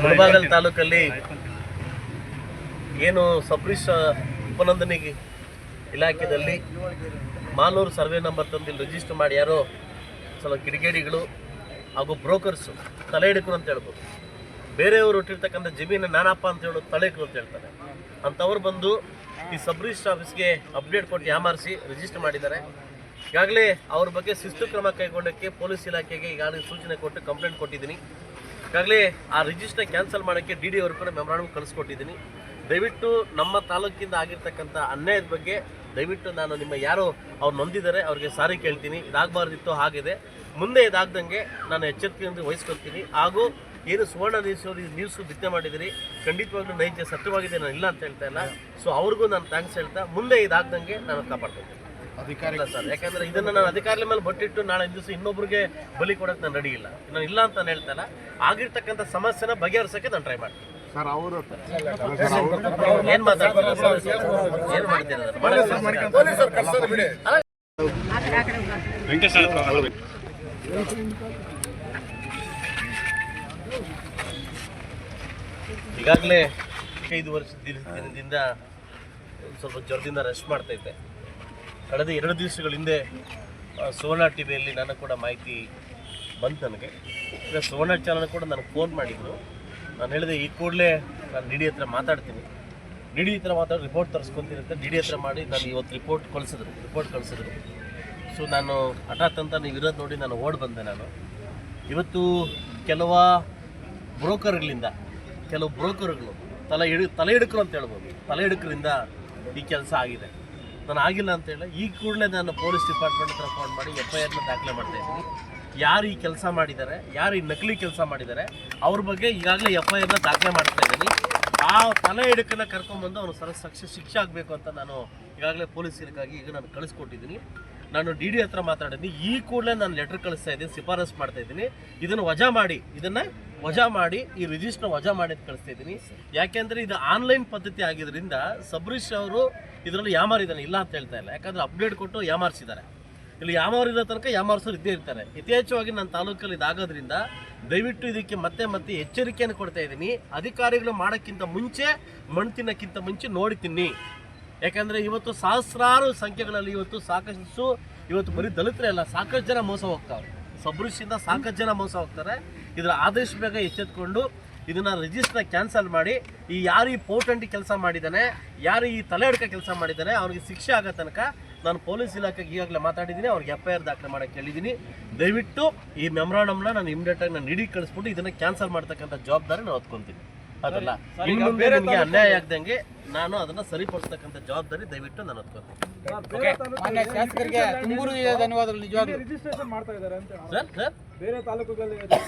ಮುಳಬಾಗಿಲು ತಾಲೂಕಲ್ಲಿ ಏನು ಸಬ್ರಿಷ್ ಉಪನೋಂದಣಿ ಇಲಾಖೆಯಲ್ಲಿ ಮಾಲೂರು ಸರ್ವೆ ನಂಬರ್ ತಂದು ಇಲ್ಲಿ ರಿಜಿಸ್ಟರ್ ಮಾಡಿ ಯಾರೋ ಸ್ವಲ್ಪ ಕಿಡಿಗೇಡಿಗಳು ಹಾಗೂ ಬ್ರೋಕರ್ಸು ತಲೆ ಹಿಡಿಕರು ಅಂತ ಹೇಳ್ಬೋದು. ಬೇರೆಯವರು ಇಟ್ಟಿರ್ತಕ್ಕಂಥ ಜಮೀನು ನಾನಪ್ಪ ಅಂತ ಹೇಳೋದು ತಲೆ ಹಿಡಿಕರು ಅಂತ ಹೇಳ್ತಾರೆ. ಅಂಥವ್ರು ಬಂದು ಈ ಸಬ್ರಿಜಿಸ್ಟರ್ ಆಫೀಸ್ಗೆ ಅಪ್ಡೇಟ್ ಕೊಟ್ಟು ಯಾಮಾರಿಸಿ ರಿಜಿಸ್ಟರ್ ಮಾಡಿದ್ದಾರೆ. ಈಗಾಗಲೇ ಅವ್ರ ಬಗ್ಗೆ ಶಿಸ್ತು ಕ್ರಮ ಕೈಗೊಂಡಕ್ಕೆ ಪೊಲೀಸ್ ಇಲಾಖೆಗೆ ಈಗಾಗಲೇ ಸೂಚನೆ ಕೊಟ್ಟು ಕಂಪ್ಲೇಂಟ್ ಕೊಟ್ಟಿದ್ದೀನಿ. ಈಗಾಗಲೇ ಆ ರಿಜಿಸ್ಟರ್ ಕ್ಯಾನ್ಸಲ್ ಮಾಡೋಕ್ಕೆ ಡಿ ಡಿ ಅವ್ರ ಕೂಡ ಮೆಮೊರಾಂಡಮ್ ಕಳಿಸ್ಕೊಟ್ಟಿದ್ದೀನಿ. ದಯವಿಟ್ಟು ನಮ್ಮ ತಾಲೂಕಿಂದ ಆಗಿರ್ತಕ್ಕಂಥ ಅನ್ಯಾಯದ ಬಗ್ಗೆ ದಯವಿಟ್ಟು ನಾನು ನಿಮ್ಮ ಯಾರು ಅವ್ರು ನೊಂದಿದ್ದಾರೆ ಅವ್ರಿಗೆ ಸಾರಿ ಕೇಳ್ತೀನಿ. ಇದಾಗಬಾರ್ದಿತ್ತು, ಆಗಿದೆ. ಮುಂದೆ ಇದಾಗ್ದಂಗೆ ನಾನು ಎಚ್ಚರಿಕೆಯಿಂದ ವಹಿಸ್ಕೊಳ್ತೀನಿ. ಹಾಗೂ ಏನು ಸುವರ್ಣ ನ್ಯೂಸು ಬಿತ್ತನೆ ಮಾಡಿದಿರಿ, ಖಂಡಿತವಾಗ್ಲೂ ನೈಜ ಸತ್ಯವಾಗಿದೆ, ನಾನು ಇಲ್ಲ ಅಂತ ಹೇಳ್ತಾ ಇಲ್ಲ. ಸೊ ಅವ್ರಿಗೂ ನಾನು ಥ್ಯಾಂಕ್ಸ್ ಹೇಳ್ತಾ ಮುಂದೆ ಇದಾಗ್ದಂಗೆ ನಾನು ಕಾಪಾಡ್ತೀನಿ ಅಧಿಕಾರಿ ಸರ್. ಯಾಕಂದರೆ ಇದನ್ನು ನಾನು ಅಧಿಕಾರಿಗಳ ಮೇಲೆ ಬಟ್ಟಿಟ್ಟು ನಾಳೆ ದಿವಸ ಇನ್ನೊಬ್ರಿಗೆ ಬಲಿ ಕೊಡೋಕ್ಕೆ ನಾನು ರೆಡಿ ಇಲ್ಲ. ನಾನು ಇಲ್ಲ ಅಂತ ನಾನು ಹೇಳ್ತಾ ಇಲ್ಲ. ಆಗಿರ್ತಕ್ಕಂಥ ಸಮಸ್ಯೆನ ಬಗೆಹರಿಸೋಕ್ಕೆ ನಾನು ಟ್ರೈ ಮಾಡ್ತೀನಿ ಸರ್. ಅವರು ಏನು ಮಾತಾಡ್ತಾರೆ, ಏನು ಮಾಡ್ತೀರಾ? ಈಗಾಗಲೇ 5 ವರ್ಷದಿಂದ ಸ್ವಲ್ಪ ಜ್ವರದಿಂದ ರೆಸ್ಟ್ ಮಾಡ್ತೈತೆ. ಕಳೆದ 2 ದಿವಸಗಳ ಹಿಂದೆ ಸುವರ್ಣ ಟಿ ವಿಯಲ್ಲಿ ನಾನು ಕೂಡ ಮಾಹಿತಿ ಬಂತು ನನಗೆ. ಈಗ ಸುವರ್ಣ ಚಾನಲ್ ಕೂಡ ನನಗೆ ಫೋನ್ ಮಾಡಿದ್ರು. ನಾನು ಹೇಳಿದೆ ಈ ಕೂಡಲೇ ನಾನು ಡಿ ಡಿ ಹತ್ರ ಮಾತಾಡ್ತೀನಿ, ಡಿ ಡಿ ಹತ್ರ ಮಾತಾಡಿ ರಿಪೋರ್ಟ್ ತರಿಸ್ಕೊತೀನಿ ಅಂತ ಡಿ ಡಿ ಹತ್ರ ಮಾಡಿ ನಾನು ಇವತ್ತು ರಿಪೋರ್ಟ್ ಕಳಿಸಿದ್ರು. ಸೊ ನಾನು ಹಠಾತ್ ಅಂತ ನೀವು ಇರೋದು ನೋಡಿ ನಾನು ಓಡಿ ಬಂದೆ. ನಾನು ಇವತ್ತು ಕೆಲವು ಬ್ರೋಕರ್ಗಳು ತಲೆ ಹಿಡುಕರು ಅಂತ ಹೇಳ್ಬೋದು, ತಲೆ ಹಿಡುಕರಿಂದ ಈ ಕೆಲಸ ಆಗಿದೆ. ನಾನು ಆಗಿಲ್ಲ ಅಂತೇಳಿ ಈ ಕೂಡಲೇ ನಾನು ಪೊಲೀಸ್ ಡಿಪಾರ್ಟ್ಮೆಂಟ್ ಹತ್ರ ಫೋನ್ ಮಾಡಿ FIRನ ದಾಖಲೆ ಮಾಡ್ತಾಯಿದ್ದೀನಿ. ಯಾರು ಈ ಕೆಲಸ ಮಾಡಿದ್ದಾರೆ, ಯಾರು ಈ ನಕಲಿ ಕೆಲಸ ಮಾಡಿದ್ದಾರೆ ಅವ್ರ ಬಗ್ಗೆ ಈಗಾಗಲೇ FIRನ ದಾಖಲೆ ಮಾಡ್ತಾ ಇದ್ದೀನಿ. ಆ ತಲೆ ಹಿಡುಕನ್ನ ಕರ್ಕೊಂಡ್ಬಂದು ಅವನು ಶಿಕ್ಷೆ ಆಗಬೇಕು ಅಂತ ನಾನು ಈಗಾಗಲೇ ಪೊಲೀಸರಿಗಾಗಿ ಈಗ ನಾನು ಕಳಿಸ್ಕೊಟ್ಟಿದ್ದೀನಿ. ನಾನು ಡಿ ಡಿ ಹತ್ರ ಮಾತಾಡಿದ್ದೀನಿ. ಈ ಕೂಡಲೇ ನಾನು ಲೆಟರ್ ಕಳಿಸ್ತಾ ಇದ್ದೀನಿ, ಶಿಫಾರಸು ಮಾಡ್ತಾ ಇದ್ದೀನಿ. ಇದನ್ನು ವಜಾ ಮಾಡಿ ಈ ರಿಜಿಸ್ಟರ್ ವಜಾ ಮಾಡಿ ಅಂತ ಕಳಿಸ್ತಾ ಇದ್ದೀನಿ. ಯಾಕೆಂದರೆ ಇದು ಆನ್ಲೈನ್ ಪದ್ಧತಿ ಆಗಿದ್ದರಿಂದ ಸಬ್ರಿಷ್ ಅವರು ಇದರಲ್ಲಿ ಯಾಮಾರಿದ್ದಾನೆ, ಇಲ್ಲ ಅಂತ ಹೇಳ್ತಾ ಇಲ್ಲ. ಯಾಕಂದರೆ ಅಪ್ಡೇಟ್ ಕೊಟ್ಟು ಯಾಮಾರಿಸಿದ್ದಾರೆ. ಇಲ್ಲಿ ಯಾಮಾರಿರೋ ತನಕ ಯಾಮಾರಿಸೋರು ಇದ್ದೇ ಇರ್ತಾರೆ. ಯಥೇಚ್ಛವಾಗಿ ನನ್ನ ತಾಲೂಕಲ್ಲಿ ಇದಾಗೋದ್ರಿಂದ ದಯವಿಟ್ಟು ಇದಕ್ಕೆ ಮತ್ತೆ ಎಚ್ಚರಿಕೆಯನ್ನು ಕೊಡ್ತಾ ಇದ್ದೀನಿ. ಅಧಿಕಾರಿಗಳು ಮಾಡೋಕ್ಕಿಂತ ಮುಂಚೆ, ಮಣ್ಣು ತಿನ್ನೋಕ್ಕಿಂತ ಮುಂಚೆ ನೋಡಿ ತಿನ್ನಿ. ಯಾಕಂದರೆ ಇವತ್ತು ಸಹಸ್ರಾರು ಸಂಖ್ಯೆಗಳಲ್ಲಿ ಇವತ್ತು ಬರೀ ದಲಿತರೇ ಅಲ್ಲ, ಸಾಕಷ್ಟು ಜನ ಮೋಸ ಹೋಗ್ತಾರೆ. ಸಬ್ರಿಷಿಂದ ಸಾಕಷ್ಟು ಜನ ಮೋಸ ಹೋಗ್ತಾರೆ. ಇದರ ಆದಷ್ಟು ಬೇಗ ಎಚ್ಚೆತ್ಕೊಂಡು ಇದನ್ನು ರಿಜಿಸ್ಟರ್ ಕ್ಯಾನ್ಸಲ್ ಮಾಡಿ ಯಾರು ಈ ಪೋಟಂಟಿ ಕೆಲಸ ಮಾಡಿದ್ದಾನೆ, ಯಾರು ಈ ತಲೆ ಹಿಡ್ಕ ಕೆಲಸ ಮಾಡಿದ್ದಾನೆ ಅವ್ರಿಗೆ ಶಿಕ್ಷೆ ಆಗೋ ತನಕ ನಾನು ಪೊಲೀಸ್ ಇಲಾಖೆಗೆ ಈಗಾಗಲೇ ಮಾತಾಡಿದ್ದೀನಿ. ಅವ್ರಿಗೆ FIR ದಾಖಲೆ ಮಾಡೋಕ್ಕೆ ಹೇಳಿದ್ದೀನಿ. ದಯವಿಟ್ಟು ಈ ಮೆಮೊರಾಂಡಮ್ನ ನಾನು ಇಮಿಡಿಯೇಟಾಗಿ ನಾನು ಇಡೀ ಕಳಿಸ್ಬಿಟ್ಟು ಇದನ್ನು ಕ್ಯಾನ್ಸಲ್ ಮಾಡ್ತಕ್ಕಂಥ ಜವಾಬ್ದಾರಿ ನಾನು ಹೊತ್ಕೊತೀನಿ. ಅದಲ್ಲ ನಿಮಗೆ ಅನ್ಯಾಯ ಆಗ್ದಂಗೆ ನಾನು ಅದನ್ನು ಸರಿಪಡಿಸ್ತಕ್ಕಂಥ ಜವಾಬ್ದಾರಿ ದಯವಿಟ್ಟು ನಾನು ಹೊತ್ಕೊತೀನಿ.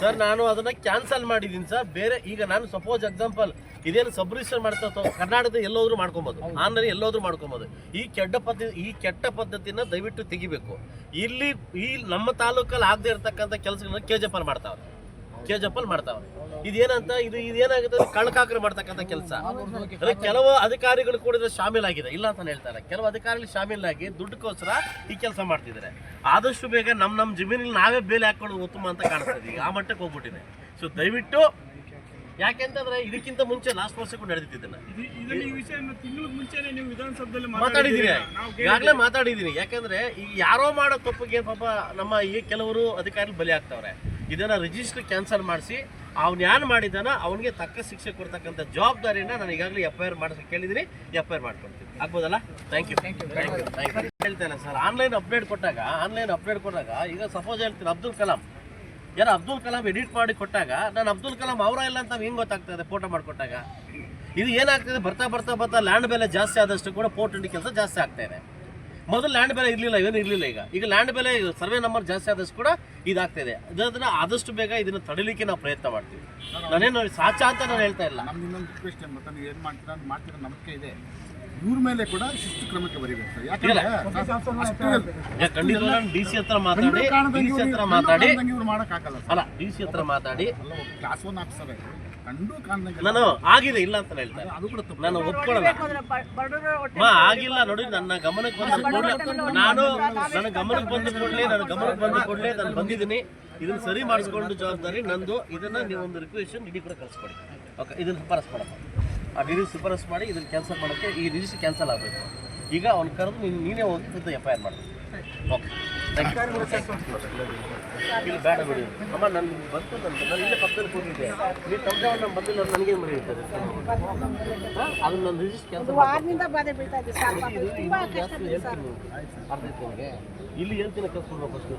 ಸರ್ ನಾನು ಅದನ್ನ ಕ್ಯಾನ್ಸಲ್ ಮಾಡಿದ್ದೀನಿ ಸರ್. ಬೇರೆ ಈಗ ನಾನು ಸಪೋಸ್ ಎಕ್ಸಾಂಪಲ್ ಇದೇನು ಸಬ್ರಿಜಿಸ್ಟರ್ ಮಾಡ್ತಾ ಕರ್ನಾಟಕದ ಎಲ್ಲೋದ್ರೂ ಮಾಡ್ಕೊಬೋದು, ಆನ್ಲೈನ್ ಎಲ್ಲೋದ್ರೂ ಮಾಡ್ಕೊಬೋದು. ಈ ಕೆಟ್ಟ ಪದ್ಧತಿನ ದಯವಿಟ್ಟು ತೆಗಿಬೇಕು. ಇಲ್ಲಿ ನಮ್ಮ ತಾಲೂಕಲ್ಲಿ ಆಗದೆ ಇರತಕ್ಕಂಥ ಕೆಲಸಗಳನ್ನ KJPL ಮಾಡ್ತಾವ್ರೆ. ಇದೇನಾಗುತ್ತೆ, ಕಳ್ಕಾಕ್ರೆ ಮಾಡ್ತಕ್ಕಂಥ ಕೆಲಸ. ಕೆಲವು ಅಧಿಕಾರಿಗಳು ಕೂಡ ಶಾಮೀಲಾಗಿದೆ, ಇಲ್ಲ ಅಂತ ಹೇಳ್ತಾರೆ. ಕೆಲವು ಅಧಿಕಾರಿಗಳು ಶಾಮೀಲಾಗಿ ದುಡ್ಡುಗೋಸ್ಕರ ಈ ಕೆಲಸ ಮಾಡ್ತಿದ್ದಾರೆ. ಆದಷ್ಟು ಬೇಗ ನಮ್ಮ ಜಮೀನಿಗೆ ನಾವೇ ಬೇಲೆ ಹಾಕೊಳ್ಳೋದು ಉತ್ತಮ ಅಂತ ಕಾಣಿಸ್ತದೆ. ಈಗ ಆ ಮಟ್ಟಕ್ಕೆ ಹೋಗ್ಬಿಟ್ಟಿದೆ. ಸೊ ದಯವಿಟ್ಟು, ಯಾಕೆಂತಂದ್ರೆ ಇದಕ್ಕಿಂತ ಮುಂಚೆ ಲಾಸ್ಟ್ ವರ್ಷಕ್ಕೂ ನಡೆದಿದ್ದನ್ನ ಈಗಾಗಲೇ ಮಾತಾಡಿದ್ದೀನಿ. ಯಾಕಂದ್ರೆ ಈಗ ಯಾರೋ ಮಾಡೋ ತಪ್ಪಿಗೆ ಪಾಪ ನಮ್ಮ ಈ ಕೆಲವರು ಅಧಿಕಾರಿಗಳು ಬಲಿ ಆಗ್ತಾವ್ರೆ. ಇದನ್ನ ರಿಜಿಸ್ಟರ್ ಕ್ಯಾನ್ಸಲ್ ಮಾಡಿಸಿ ಅವ್ನು ಯಾರು ಮಾಡಿದಾನ ಅವನಿಗೆ ತಕ್ಕ ಶಿಕ್ಷೆ ಕೊಡ್ತಕ್ಕಂಥ ಜವಾಬ್ದಾರಿನ ನಾನು ಈಗಾಗಲೇ FIR ಮಾಡೋಕ್ಕೆ ಕೇಳಿದ್ದೀನಿ. FIR ಮಾಡ್ಕೊಡ್ತೀನಿ. ಆಗ್ಬೋದಲ್ಲ? Thank you. ಹೇಳ್ತೇನೆ ಸರ್. ಆನ್ಲೈನ್ ಅಪ್ಡೇಟ್ ಕೊಟ್ಟಾಗ ಈಗ ಸಪೋಸ್ ಹೇಳ್ತೀನಿ, ಅಬ್ದುಲ್ ಕಲಾಂ ಎಡಿಟ್ ಮಾಡಿ ಕೊಟ್ಟಾಗ ನಾನು ಅಬ್ದುಲ್ ಕಲಾಂ ಅವರ ಇಲ್ಲ ಅಂತ ಹೆಂಗೆ ಗೊತ್ತಾಗ್ತದೆ? ಫೋಟೋ ಮಾಡಿಕೊಟ್ಟಾಗ ಇದು ಏನಾಗ್ತದೆ, ಬರ್ತಾ ಲ್ಯಾಂಡ್ ಬೆಲೆ ಜಾಸ್ತಿ ಆದಷ್ಟು ಕೂಡ ಪೋರ್ಟಂಟಿ ಕೆಲಸ ಜಾಸ್ತಿ ಆಗ್ತಾ ಇದೆ. ಮೊದಲು ಲ್ಯಾಂಡ್ ಬೆಲೆ ಇರಲಿಲ್ಲ, ಈಗ ಲ್ಯಾಂಡ್ ಬೆಲೆ ಸರ್ವೆ ನಂಬರ್ ಜಾಸ್ತಿ ಆದಷ್ಟು ಕೂಡ ಇದಾಗ್ತಾ ಇದೆ. ಅದನ್ನ ಆದಷ್ಟು ಬೇಗ ಇದನ್ನು ತಡಿಲಿಕ್ಕೆ ನಾವು ಪ್ರಯತ್ನ ಮಾಡ್ತೀವಿ. ನಾನೇನು ಸಾಚಾ ಅಂತ ನಾನು ಹೇಳ್ತಾ ಇಲ್ಲ. ಇವ್ರ ಮೇಲೆ ಕೂಡ ಶಿಸ್ತು ಕ್ರಮಕ್ಕೆ ಬರೀಬೇಕು ಸರ್. ಯಾಕಂದ್ರೆ ಖಂಡಿತ ಡಿ ಸಿ ಹತ್ರ ಮಾತಾಡಿ ಇವ್ರು ಮಾಡೋಕ್ಕಾಗಲ್ಲ ಅಲ್ಲ ಡಿ ಸಿ ಹತ್ರ ಮಾತಾಡಿ ಕ್ಲಾಸ್ 1 ಆಫೀಸರ್ ಕಂಡು ಕಾಣ್ದಂಗೆ ನಾನು ಆಗಿದೆ ಇಲ್ಲ ಅಂತ ಹೇಳ್ತಾರೆ, ಅದು ಕೂಡ ತಪ್ಪು. ನಾನು ಒಪ್ಕೊಳ್ಳಲ್ಲ. ಆಗಿಲ್ಲ ನೋಡಿ, ನನ್ನ ಗಮನಕ್ಕೆ ಬಂದ ಕೂಡಲೇ ನನ್ನ ಗಮನಕ್ಕೆ ಬಂದ ಕೂಡಲೇ ನಾನು ಬಂದಿದ್ದೀನಿ. ಇದನ್ನ ಸರಿ ಮಾಡಿಸ್ಕೊಂಡು ಜವಾಬ್ದಾರಿ ನಂದು. ಇದನ್ನ ನೀವು ಒಂದು ರಿಕ್ವೆಷನ್ ಇಡೀ ಕೂಡ ಕಳಿಸ್ಕೊಡಿ. ಓಕೆ, ಇದನ್ನ ಶಿಫಾರಸ್ ಮಾಡಪ್ಪ. ಆ ಡಿ ಶಿಫಾರಸ್ ಮಾಡಿ ಇದನ್ನ ಕ್ಯಾನ್ಸಲ್ ಮಾಡೋಕ್ಕೆ ಈ ರಿಜಿಸ್ಟ್ರಿ ಕ್ಯಾನ್ಸಲ್ ಆಗಬೇಕು. ಈಗ ಅವ್ನು ಕರೆದು ನೀನೇ ಹೋಗಿ ಖುದ್ದು FIR ಮಾಡಿ. ಓಕೆ, ಇಲ್ಲಿ ಬೇಡ ಬಿಡಿ ಅಮ್ಮ, ನಾನು ಬಂತು ನಾನು ಇಲ್ಲೇ ಪಕ್ಕದಲ್ಲಿ ಕೂತಿದ್ದೆ. ನೀವು ತಮ್ಮದವ್ರು ಬಂದಿಲ್ಲ ನನಗೇನು ಮಾಡಿರ್ತಾರೆ ಅದನ್ನ ನಾನು ರಿಜಿಸ್ಟ್ರಿ ಕ್ಯಾನ್ಸಲ್ ಇಲ್ಲಿ ಹೇಳ್ತೀನಿ ಕಳ್ಸ್ಕೊಡ್ಬೇಕು ಅಷ್ಟು.